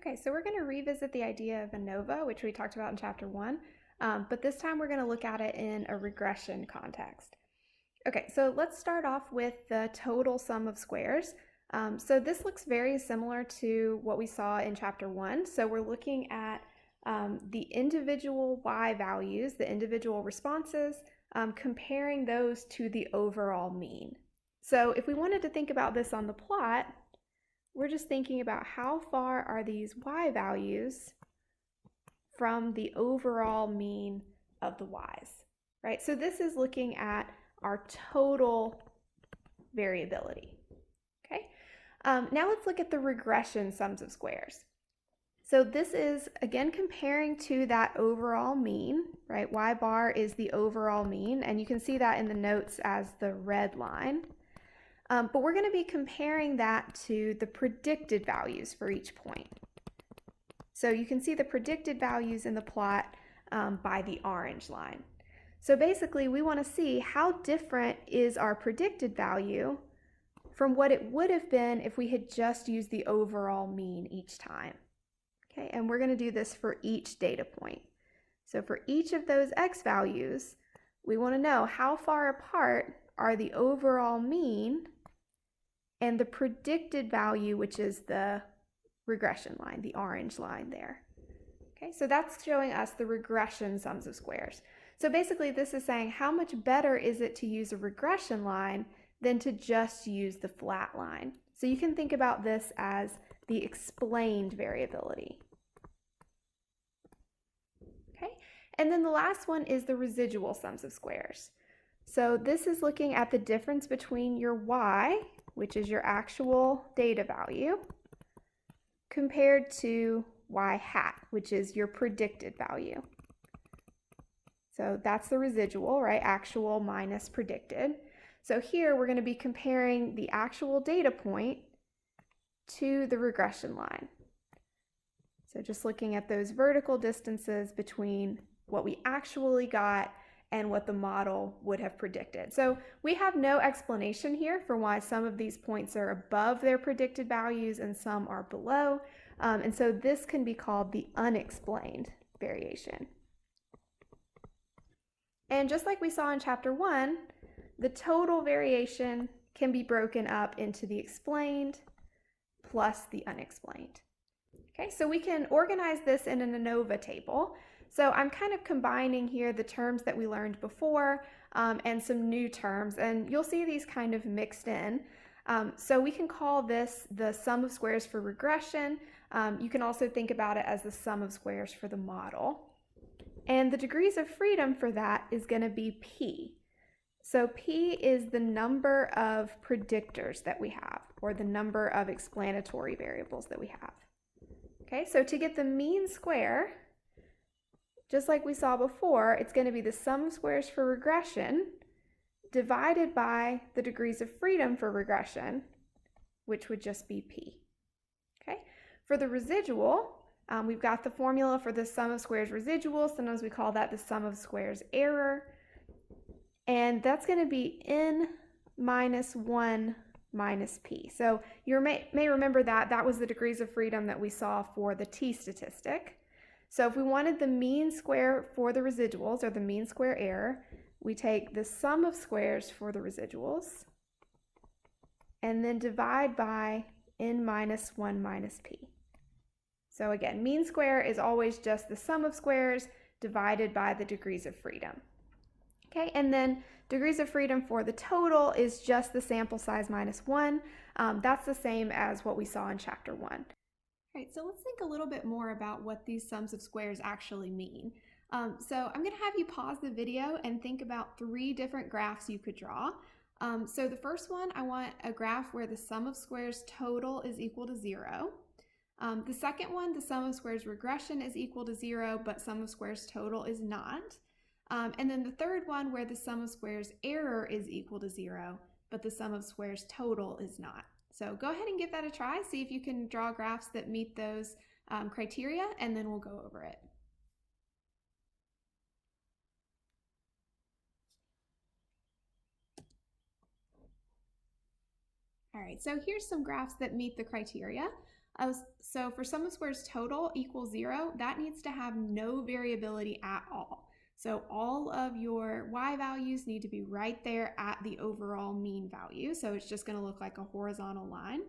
Okay, so we're going to revisit the idea of ANOVA, which we talked about in chapter 1, but this time we're going to look at it in a regression context. Okay, so let's start off with the total sum of squares. So this looks very similar to what we saw in chapter 1. So we're looking at the individual y values, the individual responses, comparing those to the overall mean. So if we wanted to think about this on the plot, we're just thinking about how far are these y values from the overall mean of the y's, right? So this is looking at our total variability, okay? Now let's look at the regression sums of squares. So this is, again, comparing to that overall mean, right? Y bar is the overall mean, and you can see that in the notes as the red line. But we're going to be comparing that to the predicted values for each point. So you can see the predicted values in the plot by the orange line. So basically, we want to see how different is our predicted value from what it would have been if we had just used the overall mean each time. Okay, and we're going to do this for each data point. So for each of those x values, we want to know how far apart are the overall mean and the predicted value, which is the regression line, the orange line there. Okay, so that's showing us the regression sums of squares. So basically this is saying how much better is it to use a regression line than to just use the flat line. So you can think about this as the explained variability. Okay, and then the last one is the residual sums of squares. So this is looking at the difference between your y, which is your actual data value, compared to y hat, which is your predicted value. So that's the residual, right? Actual minus predicted. So here we're going to be comparing the actual data point to the regression line. So just looking at those vertical distances between what we actually got and what the model would have predicted. So we have no explanation here for why some of these points are above their predicted values and some are below. And so this can be called the unexplained variation. And just like we saw in chapter 1, the total variation can be broken up into the explained plus the unexplained. Okay, so we can organize this in an Anova table. So I'm kind of combining here the terms that we learned before and some new terms, and you'll see these kind of mixed in. So we can call this the sum of squares for regression. You can also think about it as the sum of squares for the model. And the degrees of freedom for that is going to be p. So p is the number of predictors that we have, or the number of explanatory variables that we have. Okay, so to get the mean square, just like we saw before, it's going to be the sum of squares for regression divided by the degrees of freedom for regression, which would just be p. Okay, for the residual, we've got the formula for the sum of squares residual. Sometimes we call that the sum of squares error. And that's going to be n minus 1 minus p. So you may remember that was the degrees of freedom that we saw for the t statistic. So if we wanted the mean square for the residuals, or the mean square error, we take the sum of squares for the residuals and then divide by n minus 1 minus p. So again, mean square is always just the sum of squares divided by the degrees of freedom. Okay, and then degrees of freedom for the total is just the sample size minus 1. That's the same as what we saw in chapter 1. All right, so let's think a little bit more about what these sums of squares actually mean. So I'm going to have you pause the video and think about 3 different graphs you could draw. So the first one, I want a graph where the sum of squares total is equal to 0. The second one, the sum of squares regression is equal to 0, but sum of squares total is not. And then the third one where the sum of squares error is equal to 0, but the sum of squares total is not. So go ahead and give that a try, see if you can draw graphs that meet those criteria, and then we'll go over it. All right, so here's some graphs that meet the criteria. So for sum of squares total equals 0, that needs to have no variability at all. So all of your y values need to be right there at the overall mean value. So it's just going to look like a horizontal line.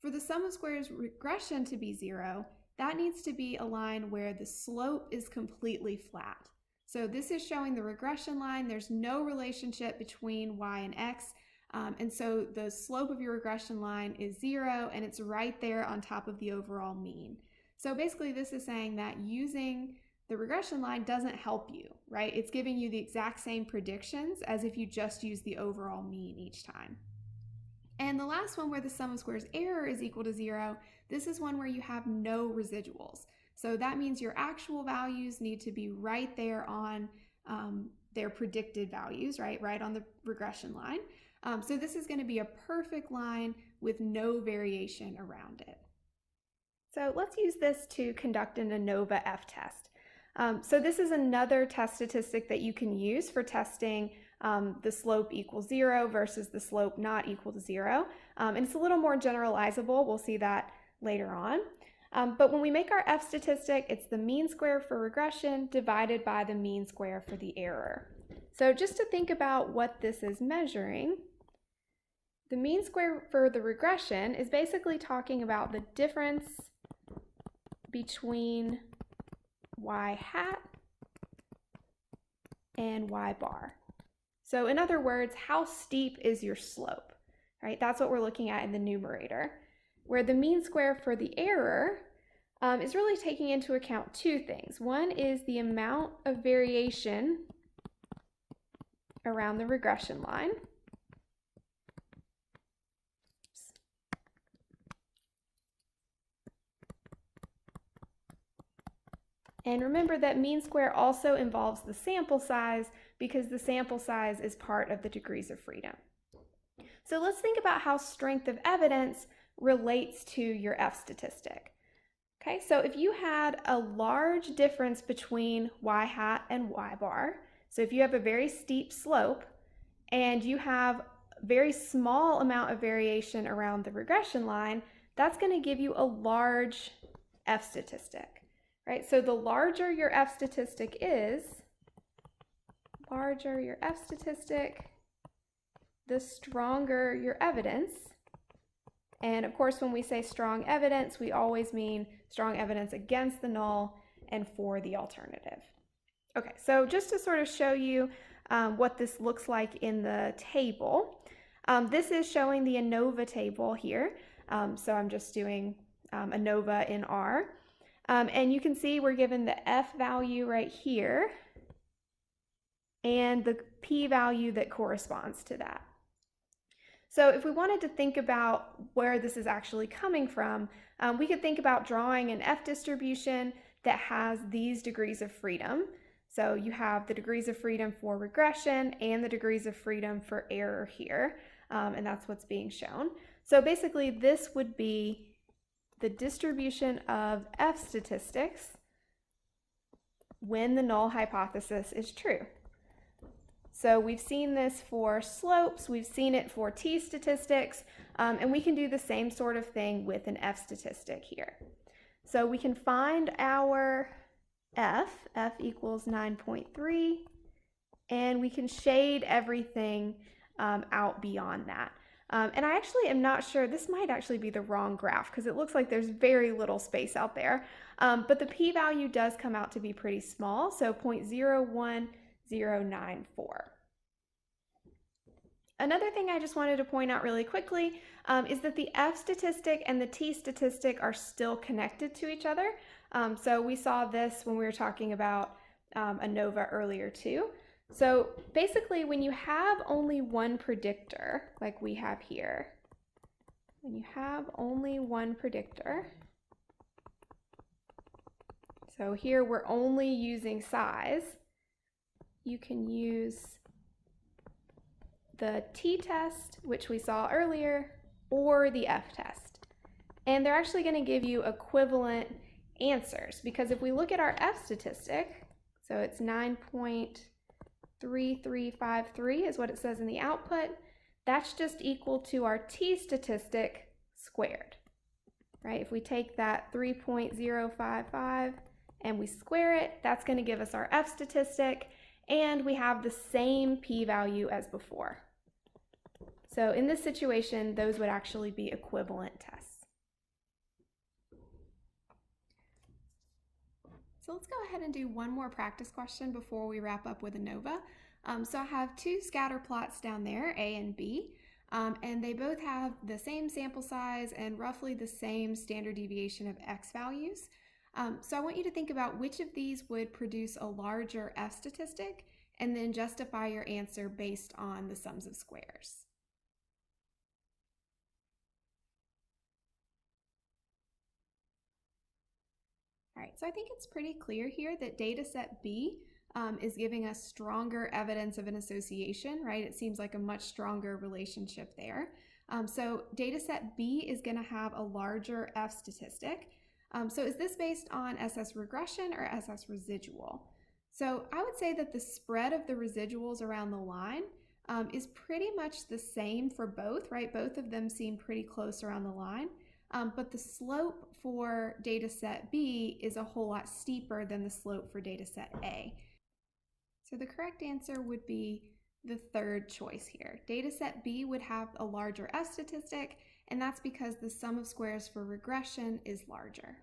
For the sum of squares regression to be 0, that needs to be a line where the slope is completely flat. So this is showing the regression line. There's no relationship between y and x. And so the slope of your regression line is 0, and it's right there on top of the overall mean. So basically this is saying that using the regression line doesn't help you, right? It's giving you the exact same predictions as if you just use the overall mean each time. And the last one, where the sum of squares error is equal to 0, this is one where you have no residuals. So that means your actual values need to be right there on their predicted values, right on the regression line. So this is going to be a perfect line with no variation around it. So let's use this to conduct an Anova F-test. So this is another test statistic that you can use for testing the slope equals 0 versus the slope not equal to 0. And it's a little more generalizable. We'll see that later on. But when we make our F statistic, it's the mean square for regression divided by the mean square for the error. So just to think about what this is measuring, the mean square for the regression is basically talking about the difference between y hat and y bar. So in other words, how steep is your slope, right? That's what we're looking at in the numerator. Where the mean square for the error is really taking into account two things. One is the amount of variation around the regression line. And remember that mean square also involves the sample size, because the sample size is part of the degrees of freedom. So let's think about how strength of evidence relates to your F statistic. Okay, so if you had a large difference between y hat and y bar, so if you have a very steep slope and you have a very small amount of variation around the regression line, that's going to give you a large F statistic. Right, so the larger your F statistic is, the stronger your evidence. And of course, when we say strong evidence, we always mean strong evidence against the null and for the alternative. Okay, so just to sort of show you what this looks like in the table, this is showing the Anova table here. So I'm just doing Anova in R. And you can see we're given the F value right here and the P value that corresponds to that. So if we wanted to think about where this is actually coming from, we could think about drawing an F distribution that has these degrees of freedom. So you have the degrees of freedom for regression and the degrees of freedom for error here, and that's what's being shown. So basically this would be the distribution of F statistics when the null hypothesis is true. So we've seen this for slopes, we've seen it for T statistics, and we can do the same sort of thing with an F statistic here. So we can find our F equals 9.3, and we can shade everything out beyond that. And I actually am not sure, this might actually be the wrong graph because it looks like there's very little space out there. But the p-value does come out to be pretty small, so 0.01094. Another thing I just wanted to point out really quickly is that the F statistic and the T statistic are still connected to each other. So we saw this when we were talking about Anova earlier too. So basically, when you have only one predictor, like we have here, when you have only one predictor, so here we're only using size, you can use the t-test, which we saw earlier, or the f-test. And they're actually going to give you equivalent answers, because if we look at our f statistic, so it's 9.3353 is what it says in the output, that's just equal to our t statistic squared. right? If we take that 3.055 and we square it, that's going to give us our F statistic, and we have the same p-value as before. So in this situation, those would actually be equivalent tests. So let's go ahead and do one more practice question before we wrap up with ANOVA. So I have two scatter plots down there, A and B. And they both have the same sample size and roughly the same standard deviation of X values. So I want you to think about which of these would produce a larger F statistic, and then justify your answer based on the sums of squares. All right, so I think it's pretty clear here that data set B is giving us stronger evidence of an association, right? It seems like a much stronger relationship there. So data set B is going to have a larger F statistic. So is this based on SS regression or SS residual? So I would say that the spread of the residuals around the line is pretty much the same for both, right? Both of them seem pretty close around the line. But the slope for data set B is a whole lot steeper than the slope for data set A. So the correct answer would be the third choice here. Data set B would have a larger F statistic, and that's because the sum of squares for regression is larger.